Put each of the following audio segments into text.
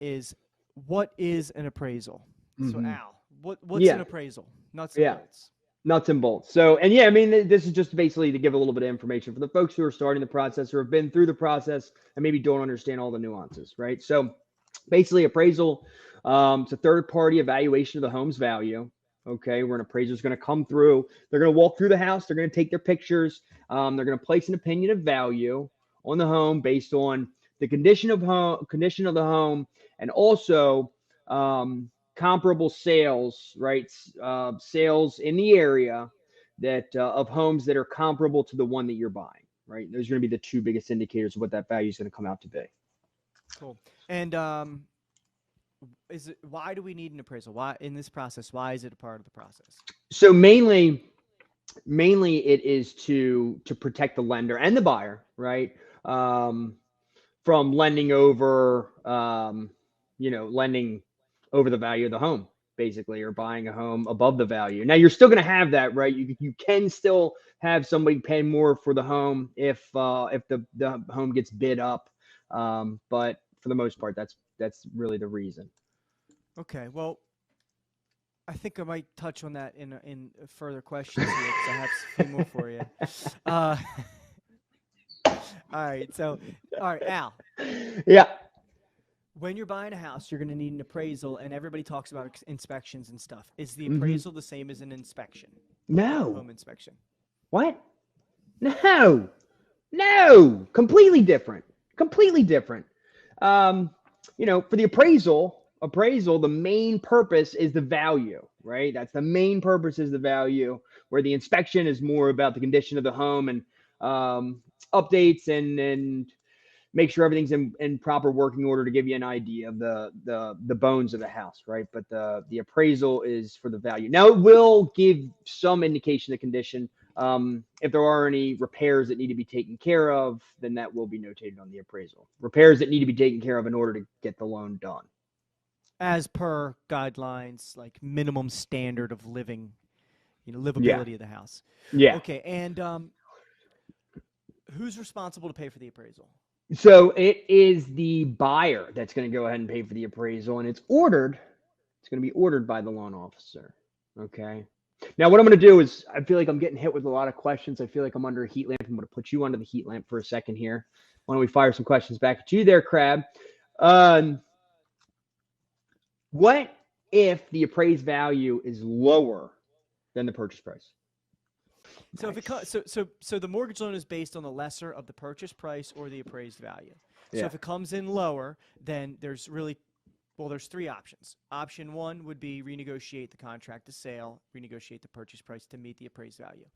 is what is an appraisal? So Al, what's an Yeah. appraisal? Nuts and Yeah. bolts. Nuts and bolts. So, and yeah, I mean, this is just basically to give a little bit of information for the folks who are starting the process or have been through the process and maybe don't understand all the nuances, right? So, basically, appraisal, it's a third party evaluation of the home's value. Okay, where an appraiser is going to come through. They're going to walk through the house. They're going to take their pictures. They're going to place an opinion of value on the home based on the condition of the home, and also comparable sales, right? Sales in the area that of homes that are comparable to the one that you're buying, right? Those are going to be the two biggest indicators of what that value is going to come out to be. Cool. And why do we need an appraisal? Why in this process? Why is it a part of the process? So mainly it is to protect the lender and the buyer, right? From lending over, lending over the value of the home, basically, or buying a home above the value. Now you're still going to have that, right? You can still have somebody pay more for the home if the home gets bid up, but for the most part, that's really the reason. Okay. Well, I think I might touch on that in further questions here because I have a few more for you. Uh, all right. So, all right, Al. Yeah. When you're buying a house, you're going to need an appraisal, and everybody talks about inspections and stuff. Is the hmm appraisal the same as an inspection, No. home inspection? What? No. No. Completely different. Completely different. Um, for the appraisal, the main purpose is the value, right? That's the main purpose is the value, where the inspection is more about the condition of the home and updates and make sure everything's in proper working order to give you an idea of the bones of the house, right? But the appraisal is for the value. Now it will give some indication of condition. If there are any repairs that need to be taken care of, then that will be notated on the appraisal. Repairs that need to be taken care of in order to get the loan done. As per guidelines, like minimum standard of living, Yeah. livability of the house. Yeah. Okay, and who's responsible to pay for the appraisal? So it is the buyer that's going to go ahead and pay for the appraisal, and it's ordered. It's going to be ordered by the loan officer. Okay. Now, what I'm going to do is, I feel like I'm getting hit with a lot of questions. I feel like I'm under a heat lamp. I'm going to put you under the heat lamp for a second here. Why don't we fire some questions back at you there, Crab? Um, what if the appraised value is lower than the purchase price? So if Nice. so the mortgage loan is based on the lesser of the purchase price or the appraised value. So Yeah. if it comes in lower, then there's three options. Option one would be renegotiate the contract to sale, renegotiate the purchase price to meet the appraised value.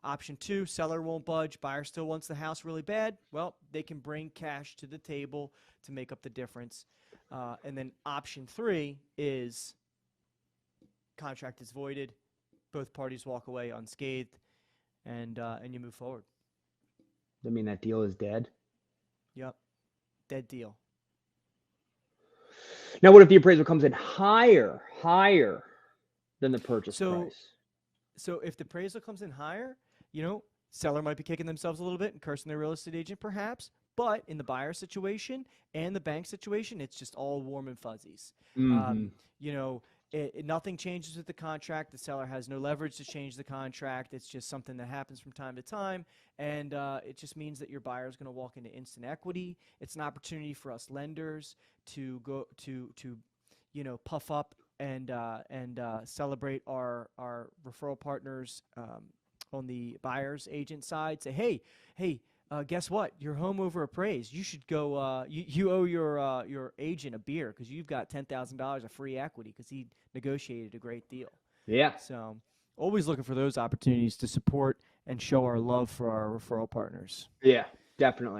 Option two, seller won't budge, buyer still wants the house really bad. Well, they can bring cash to the table to make up the difference. And then option three is contract is voided, both parties walk away unscathed, and you move forward. I mean, that deal is dead. Yep, dead deal. Now, what if the appraisal comes in higher than the purchase So price? so if the appraisal comes in higher, seller might be kicking themselves a little bit and cursing their real estate agent perhaps. But in the buyer situation and the bank situation, it's just all warm and fuzzies. Mm-hmm. Um, you know, nothing changes with the contract. The seller has no leverage to change the contract. It's just something that happens from time to time, and it just means that your buyer is going to walk into instant equity. It's an opportunity for us lenders to go to puff up and celebrate our referral partners on the buyer's agent side. Say, hey, guess what? Your home over appraised. You should go. You owe your agent a beer because you've got $10,000 of free equity because he negotiated a great deal. Yeah. So always looking for those opportunities to support and show our love for our referral partners. Yeah, definitely.